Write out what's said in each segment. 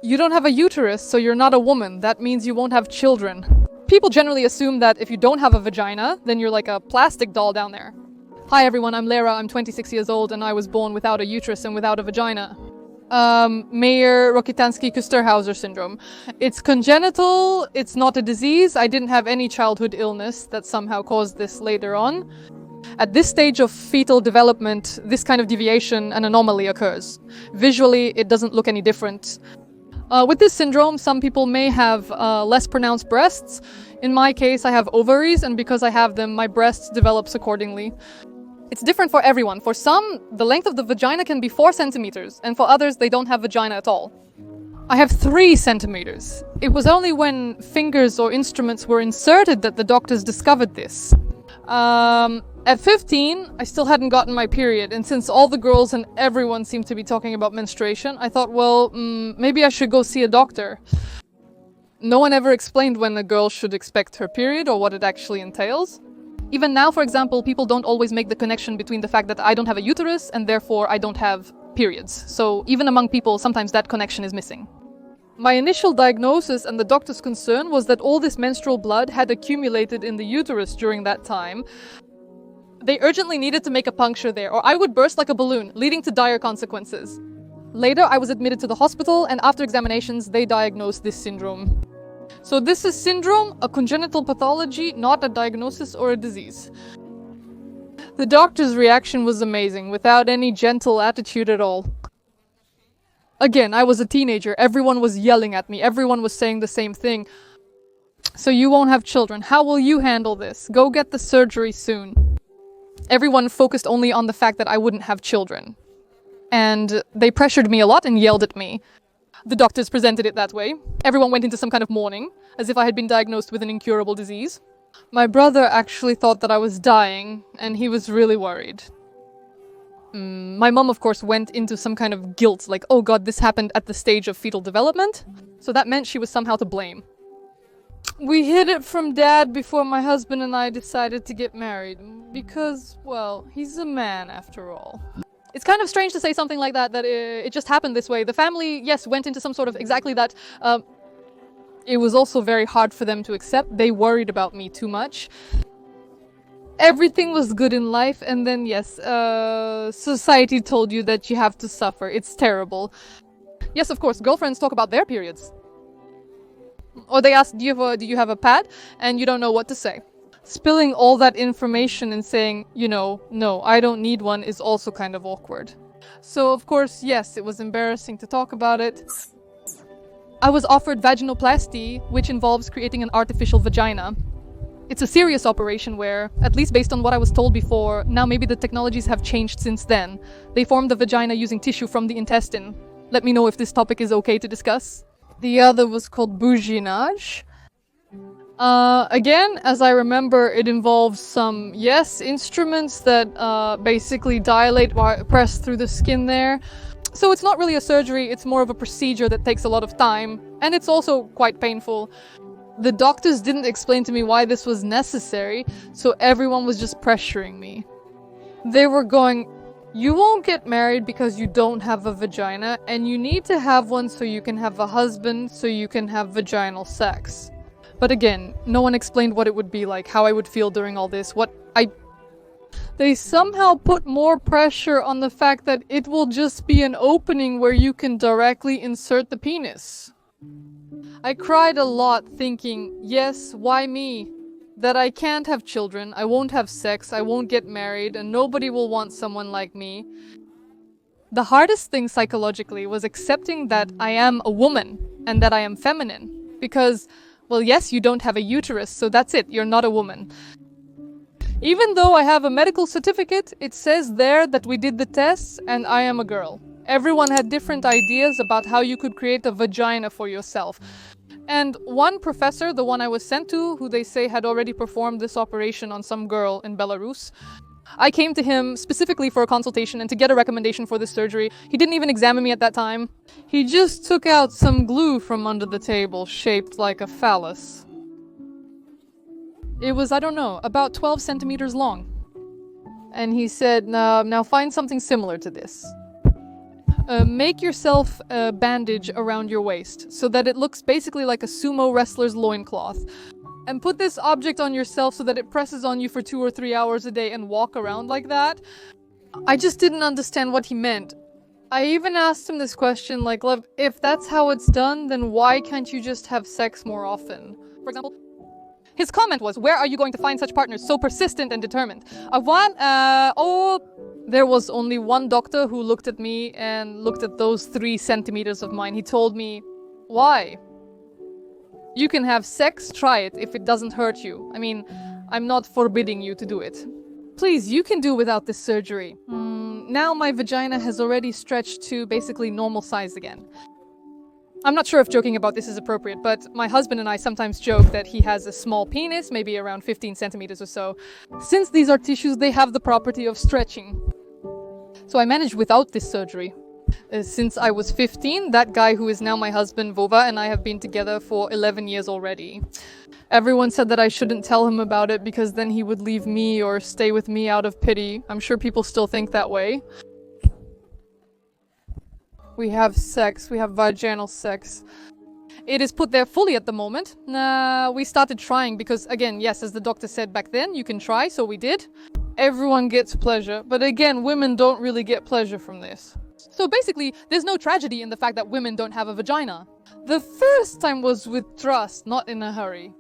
You don't have a uterus, so you're not a woman. That means you won't have children. People generally assume that if you don't have a vagina, then you're like a plastic doll down there. Hi everyone, I'm Lera, I'm 26 years old, and I was born without a uterus and without a vagina. Mayer-Rokitansky-Küster-Hauser syndrome. It's congenital, it's not a disease. I didn't have any childhood illness that somehow caused this later on. At this stage of fetal development, this kind of deviation and anomaly occurs. Visually, it doesn't look any different. With this syndrome, some people may have less pronounced breasts. In my case, I have ovaries, and because I have them, my breasts develops accordingly. It's different for everyone. For some, the length of the vagina can be 4 centimeters, and for others, they don't have vagina at all. I have 3 centimeters. It was only when fingers or instruments were inserted that the doctors discovered this. At 15, I still hadn't gotten my period, and since all the girls and everyone seemed to be talking about menstruation, I thought, well, maybe I should go see a doctor. No one ever explained when a girl should expect her period or what it actually entails. Even now, for example, people don't always make the connection between the fact that I don't have a uterus and therefore I don't have periods. So even among people, sometimes that connection is missing. My initial diagnosis and the doctor's concern was that all this menstrual blood had accumulated in the uterus during that time. They urgently needed to make a puncture there, or I would burst like a balloon, leading to dire consequences. Later, I was admitted to the hospital, and after examinations, they diagnosed this syndrome. So this is syndrome, a congenital pathology, not a diagnosis or a disease. The doctor's reaction was amazing, without any gentle attitude at all. Again, I was a teenager, everyone was yelling at me, everyone was saying the same thing. So you won't have children, how will you handle this? Go get the surgery soon. Everyone focused only on the fact that I wouldn't have children. And they pressured me a lot and yelled at me. The doctors presented it that way. Everyone went into some kind of mourning, as if I had been diagnosed with an incurable disease. My brother actually thought that I was dying, and he was really worried. My mom, of course, went into some kind of guilt, like, oh god, this happened at the stage of fetal development. So that meant she was somehow to blame. We hid it from Dad before my husband and I decided to get married, because, well, he's a man after all. It's kind of strange to say something like that, it just happened this way. The family, yes, went into some sort of exactly that. It was also very hard for them to accept. They worried about me too much. Everything was good in life, and then, yes, society told you that you have to suffer. It's terrible. Yes, of course, girlfriends talk about their periods. Or they ask, do you have a pad? And you don't know what to say. Spilling all that information and saying, you know, no, I don't need one is also kind of awkward. So, of course, yes, it was embarrassing to talk about it. I was offered vaginoplasty, which involves creating an artificial vagina. It's a serious operation where, at least based on what I was told before, now maybe the technologies have changed since then. They formed the vagina using tissue from the intestine. Let me know if this topic is okay to discuss. The other was called bouginage. Again, as I remember, it involves some, yes, instruments that basically dilate, press through the skin there. So it's not really a surgery, it's more of a procedure that takes a lot of time, and it's also quite painful. The doctors didn't explain to me why this was necessary, so everyone was just pressuring me. They were going, you won't get married because you don't have a vagina, and you need to have one so you can have a husband, so you can have vaginal sex. But again, no one explained what it would be like, how I would feel during all this, They somehow put more pressure on the fact that it will just be an opening where you can directly insert the penis. I cried a lot thinking, yes, why me? That I can't have children, I won't have sex, I won't get married, and nobody will want someone like me. The hardest thing psychologically was accepting that I am a woman and that I am feminine. Because, well, yes, you don't have a uterus, so that's it, you're not a woman. Even though I have a medical certificate, it says there that we did the tests and I am a girl. Everyone had different ideas about how you could create a vagina for yourself. And one professor, the one I was sent to, who they say had already performed this operation on some girl in Belarus, I came to him specifically for a consultation and to get a recommendation for this surgery. He didn't even examine me at that time. He just took out some glue from under the table, shaped like a phallus. It was, I don't know, about 12 centimeters long. And he said, now find something similar to this. make yourself a bandage around your waist so that it looks basically like a sumo wrestler's loincloth. And put this object on yourself so that it presses on you for 2 or 3 hours a day and walk around like that. I just didn't understand what he meant. I even asked him this question, like, love, if that's how it's done, then why can't you just have sex more often? For example, his comment was, where are you going to find such partners so persistent and determined? There was only one doctor who looked at me and looked at those 3 centimeters of mine. He told me, why? You can have sex, try it if it doesn't hurt you. I mean, I'm not forbidding you to do it. Please, you can do without this surgery. Now my vagina has already stretched to basically normal size again. I'm not sure if joking about this is appropriate, but my husband and I sometimes joke that he has a small penis, maybe around 15 centimeters or so. Since these are tissues, they have the property of stretching. So I managed without this surgery. Since I was 15, that guy who is now my husband, Vova, and I have been together for 11 years already. Everyone said that I shouldn't tell him about it because then he would leave me or stay with me out of pity. I'm sure people still think that way. We have sex. We have vaginal sex. It is put there fully at the moment. We started trying because, again, yes, as the doctor said back then, you can try, so we did. Everyone gets pleasure, but again, women don't really get pleasure from this. So basically, there's no tragedy in the fact that women don't have a vagina. The first time was with trust, not in a hurry.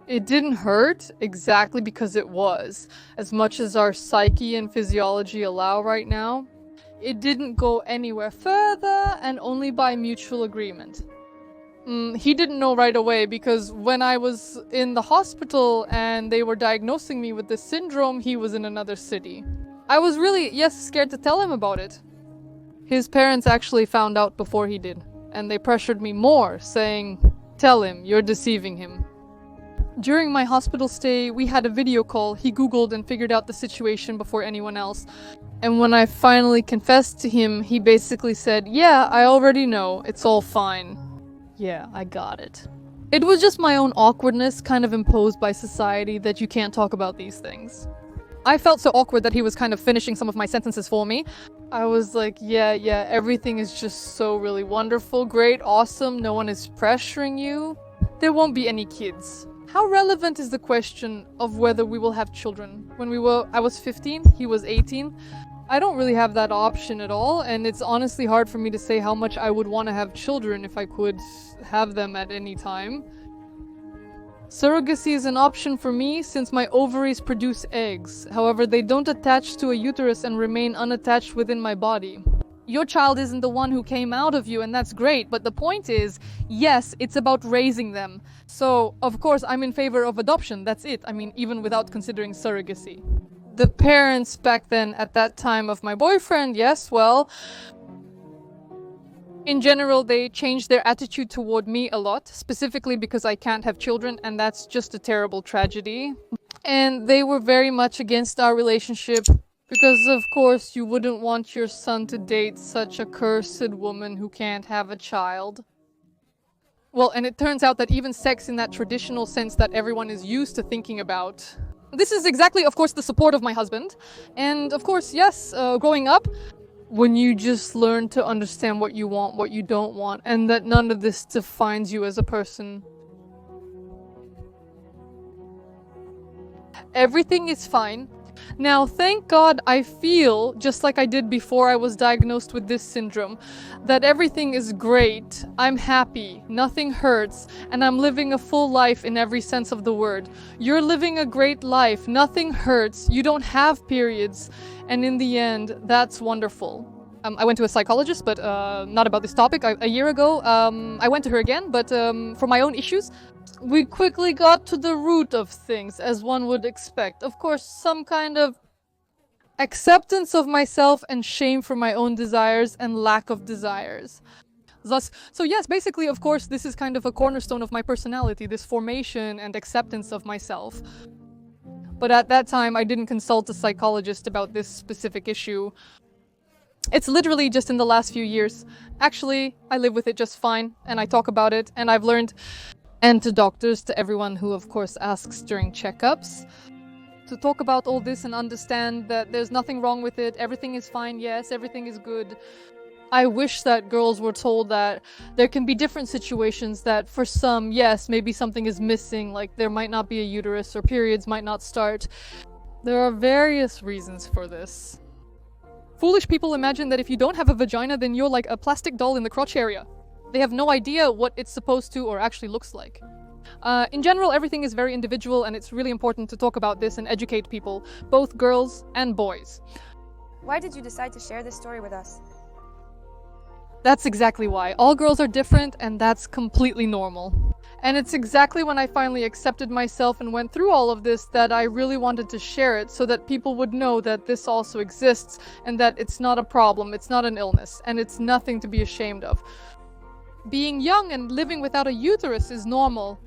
It didn't hurt exactly because it was, as much as our psyche and physiology allow right now. It didn't go anywhere further and only by mutual agreement. He didn't know right away because when I was in the hospital and they were diagnosing me with this syndrome, he was in another city. I was really, scared to tell him about it. His parents actually found out before he did, and they pressured me more, saying, tell him, you're deceiving him. During my hospital stay, we had a video call. He Googled and figured out the situation before anyone else. And when I finally confessed to him, he basically said, yeah, I already know, it's all fine. Yeah, I got it. It was just my own awkwardness kind of imposed by society that you can't talk about these things. I felt so awkward that he was kind of finishing some of my sentences for me. I was like, yeah, everything is just so really wonderful, great, awesome, no one is pressuring you. There won't be any kids. How relevant is the question of whether we will have children? I was 15, he was 18. I don't really have that option at all, and it's honestly hard for me to say how much I would want to have children if I could have them at any time. Surrogacy is an option for me since my ovaries produce eggs. However, they don't attach to a uterus and remain unattached within my body. Your child isn't the one who came out of you, and that's great, but the point is, yes, it's about raising them. So, of course, I'm in favor of adoption, that's it. I mean, even without considering surrogacy. The parents back then, at that time of my boyfriend, yes, well, in general, they changed their attitude toward me a lot, specifically because I can't have children, and that's just a terrible tragedy. And they were very much against our relationship because, of course, you wouldn't want your son to date such a cursed woman who can't have a child. Well, and it turns out that even sex in that traditional sense that everyone is used to thinking about. This is exactly, of course, the support of my husband. And, of course, yes, growing up, when you just learn to understand what you want, what you don't want, and that none of this defines you as a person. Everything is fine. Now, thank God I feel, just like I did before I was diagnosed with this syndrome, that everything is great, I'm happy, nothing hurts, and I'm living a full life in every sense of the word. You're living a great life, nothing hurts, you don't have periods, and in the end, that's wonderful. I went to a psychologist, but not about this topic. A year ago, I went to her again, but for my own issues. We quickly got to the root of things, as one would expect. Of course, some kind of acceptance of myself and shame for my own desires and lack of desires. So yes, basically, of course, this is kind of a cornerstone of my personality, this formation and acceptance of myself. But at that time, I didn't consult a psychologist about this specific issue. It's literally just in the last few years. Actually, I live with it just fine, and I talk about it, and I've learned, and to doctors, to everyone who, of course, asks during checkups, to talk about all this and understand that there's nothing wrong with it, everything is fine, yes, everything is good. I wish that girls were told that there can be different situations that for some, yes, maybe something is missing, like there might not be a uterus or periods might not start. There are various reasons for this. Foolish people imagine that if you don't have a vagina, then you're like a plastic doll in the crotch area. They have no idea what it's supposed to or actually looks like. In general, everything is very individual, and it's really important to talk about this and educate people, both girls and boys. Why did you decide to share this story with us? That's exactly why. All girls are different, and that's completely normal. And it's exactly when I finally accepted myself and went through all of this that I really wanted to share it so that people would know that this also exists and that it's not a problem, it's not an illness, and it's nothing to be ashamed of. Being young and living without a uterus is normal.